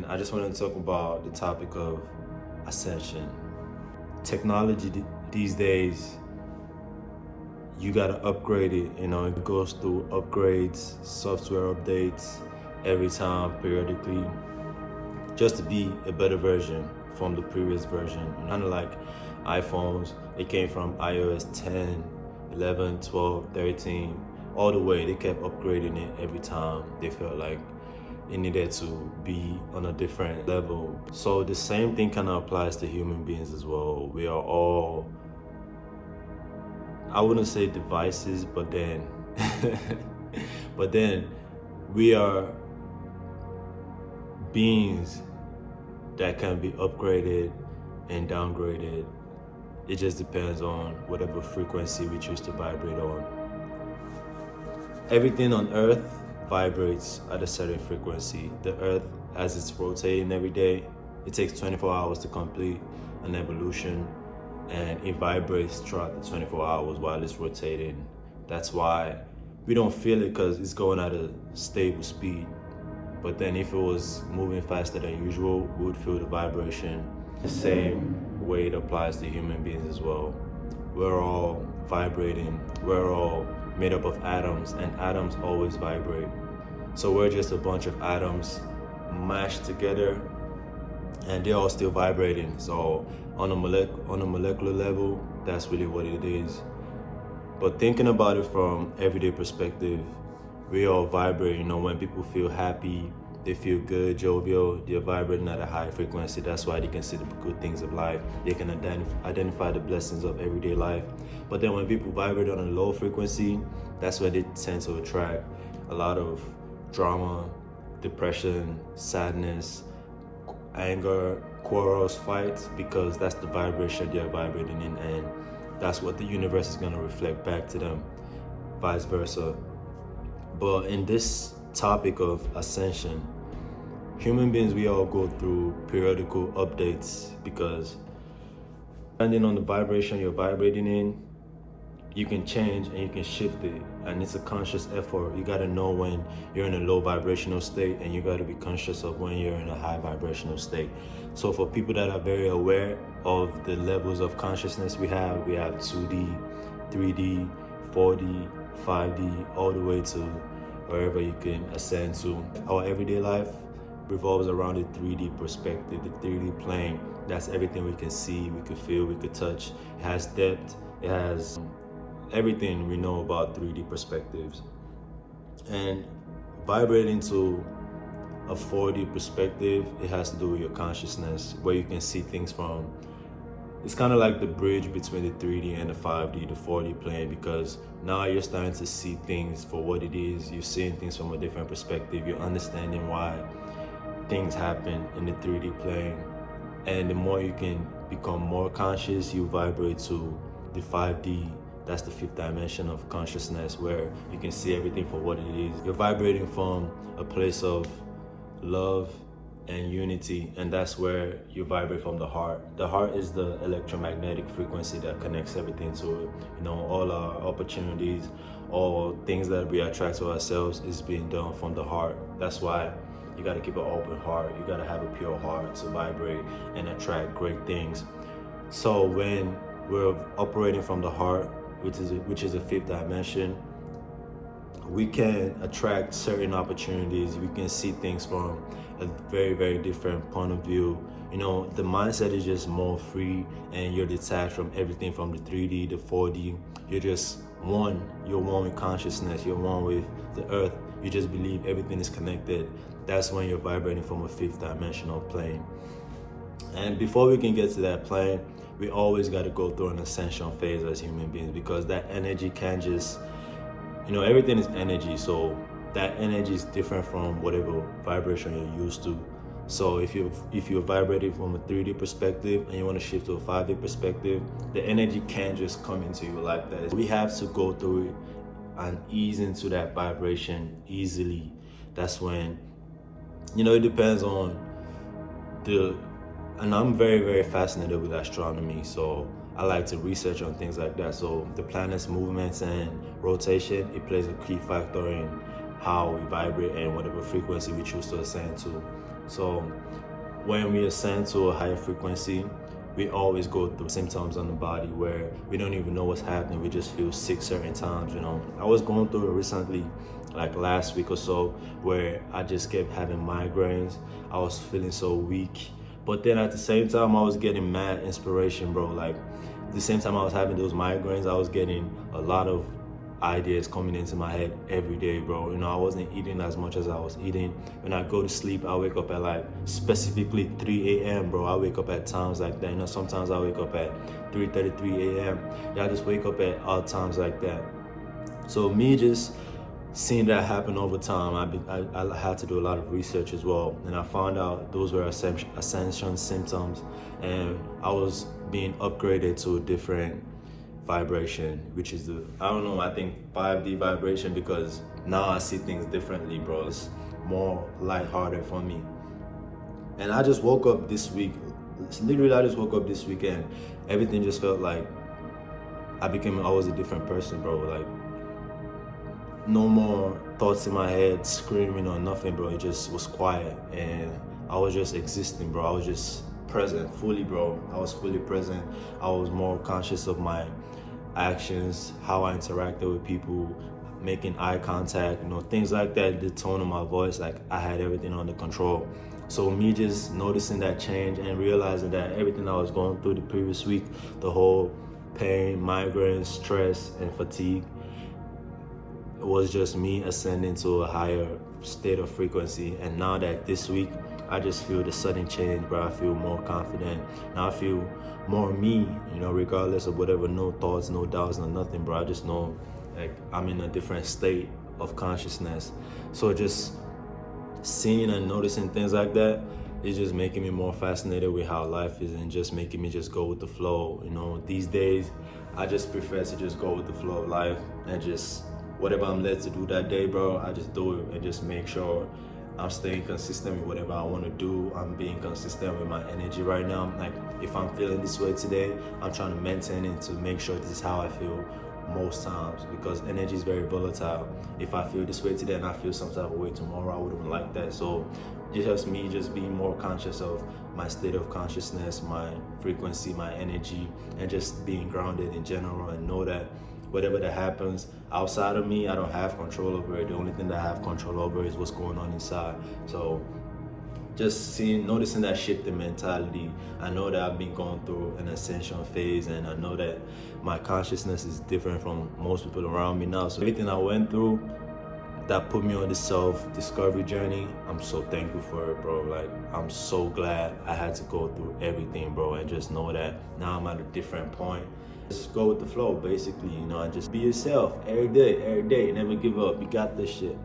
I just want to talk about the topic of ascension. Technology these days, you gotta upgrade it. It goes through upgrades, software updates every time, periodically, just to be a better version from the previous version. Kind of like iPhones, it came from iOS 10, 11, 12, 13, all the way. They kept upgrading it every time they felt like it needed to be on a different level. So the same thing kind of applies to human beings as well. We are all, I wouldn't say devices, but then but then we are beings that can be upgraded and downgraded. It just depends on whatever frequency we choose to vibrate on. Everything on Earth vibrates at a certain frequency. The Earth, as it's rotating every day, it takes 24 hours to complete an evolution, and it vibrates throughout the 24 hours while it's rotating. That's why we don't feel it, because it's going at a stable speed. But then if it was moving faster than usual, we would feel the vibration. The same way it applies to human beings as well. We're all vibrating. We're all made up of atoms, and atoms always vibrate. So we're just a bunch of atoms mashed together, and they're all still vibrating. So on a molecular level, that's really what it is. But thinking about it from everyday perspective, we all vibrate. When people feel happy, they feel good, jovial, they're vibrating at a high frequency. That's why they can see the good things of life. They can identify the blessings of everyday life. But then when people vibrate on a low frequency, that's where they tend to attract a lot of drama, depression, sadness, anger, quarrels, fights, because that's the vibration they're vibrating in, and that's what the universe is going to reflect back to them, vice versa. But in this topic of ascension, human beings, we all go through periodical updates, because depending on the vibration you're vibrating in, you can change and you can shift it, and it's a conscious effort. You got to know when you're in a low vibrational state, and you got to be conscious of when you're in a high vibrational state. So for people that are very aware of the levels of consciousness we have 2D, 3D, 4D, 5D, all the way to wherever you can ascend to. Our everyday life revolves around the 3D perspective, the 3D plane. That's everything we can see, we can feel, we can touch. It has depth, it has everything we know about 3D perspectives. And vibrating to a 4D perspective, it has to do with your consciousness, where you can see things from. It's kind of like the bridge between the 3D and the 5D, the 4D plane, because now you're starting to see things for what it is. You're seeing things from a different perspective. You're understanding why things happen in the 3D plane. And the more you can become more conscious, you vibrate to the 5D. That's the fifth dimension of consciousness, where you can see everything for what it is. You're vibrating from a place of love and unity, and that's where you vibrate from the heart. The heart is the electromagnetic frequency that connects everything to it. All our opportunities, all things that we attract to ourselves is being done from the heart. That's why you got to keep an open heart. You got to have a pure heart to vibrate and attract great things. So when we're operating from the heart, which is a fifth dimension, we can attract certain opportunities. We can see things from a very, very different point of view. The mindset is just more free, and you're detached from everything from the 3D, the 4D. You're just one. You're one with consciousness. You're one with the earth. You just believe everything is connected. That's when you're vibrating from a fifth dimensional plane. And before we can get to that plane, we always got to go through an ascension phase as human beings, because that energy can't just, everything is energy. So that energy is different from whatever vibration you're used to. So if you're vibrating from a 3D perspective and you want to shift to a 5D perspective, the energy can't just come into you like that. We have to go through it and ease into that vibration easily. That's when, it depends on and I'm very, very fascinated with astronomy. So I like to research on things like that. So the planet's movements and rotation, it plays a key factor in how we vibrate and whatever frequency we choose to ascend to. So when we ascend to a higher frequency, we always go through symptoms on the body where we don't even know what's happening. We just feel sick certain times, you know. I was going through it recently, like last week or so, where I just kept having migraines. I was feeling so weak. But then at the same time, I was getting mad inspiration, bro. Like, at the same time I was having those migraines, I was getting a lot of ideas coming into my head every day, bro. You know, I wasn't eating as much as I was eating. When I go to sleep, I wake up at like specifically 3 a.m., bro. I wake up at times like that. You know, sometimes I wake up at 3:33 a.m. Yeah, I just wake up at odd times like that. So me just seeing that happen over time, I had to do a lot of research as well, and I found out those were ascension symptoms, and I was being upgraded to a different vibration, which is I don't know, I think 5D vibration, because now I see things differently, bro. It's more lighthearted for me. And I just woke up this week, literally I just woke up this weekend. Everything just felt like I was a different person, bro. Like, no more thoughts in my head screaming or nothing, bro. It just was quiet and I was just existing, bro. I was just present fully, bro. I was fully present. I was more conscious of my actions, how I interacted with people, making eye contact, you know, things like that, the tone of my voice, like I had everything under control. So me just noticing that change and realizing that everything I was going through the previous week, the whole pain, migraine, stress, and fatigue, it was just me ascending to a higher state of frequency. And now that this week, I just feel the sudden change, bro. I feel more confident. Now I feel more me, you know, regardless of whatever, no thoughts, no doubts, no nothing, bro. I just know like I'm in a different state of consciousness. So just seeing and noticing things like that is just making me more fascinated with how life is, and just making me just go with the flow. You know, these days, I just prefer to just go with the flow of life and just whatever I'm led to do that day, bro, I just do it and just make sure I'm staying consistent with whatever I want to do. I'm being consistent with my energy right now. Like, if I'm feeling this way today, I'm trying to maintain it to make sure this is how I feel most times, because energy is very volatile. If I feel this way today and I feel some type of way tomorrow, I wouldn't like that. So it helps me just being more conscious of my state of consciousness, my frequency, my energy, and just being grounded in general, and know that whatever that happens outside of me, I don't have control over it. The only thing that I have control over is what's going on inside. So just noticing that shift in mentality. I know that I've been going through an ascension phase, and I know that my consciousness is different from most people around me now. So everything I went through that put me on this self-discovery journey, I'm so thankful for it, bro. Like, I'm so glad I had to go through everything, bro, and just know that now I'm at a different point. Just go with the flow, basically, you know, and just be yourself every day, never give up. You got this shit.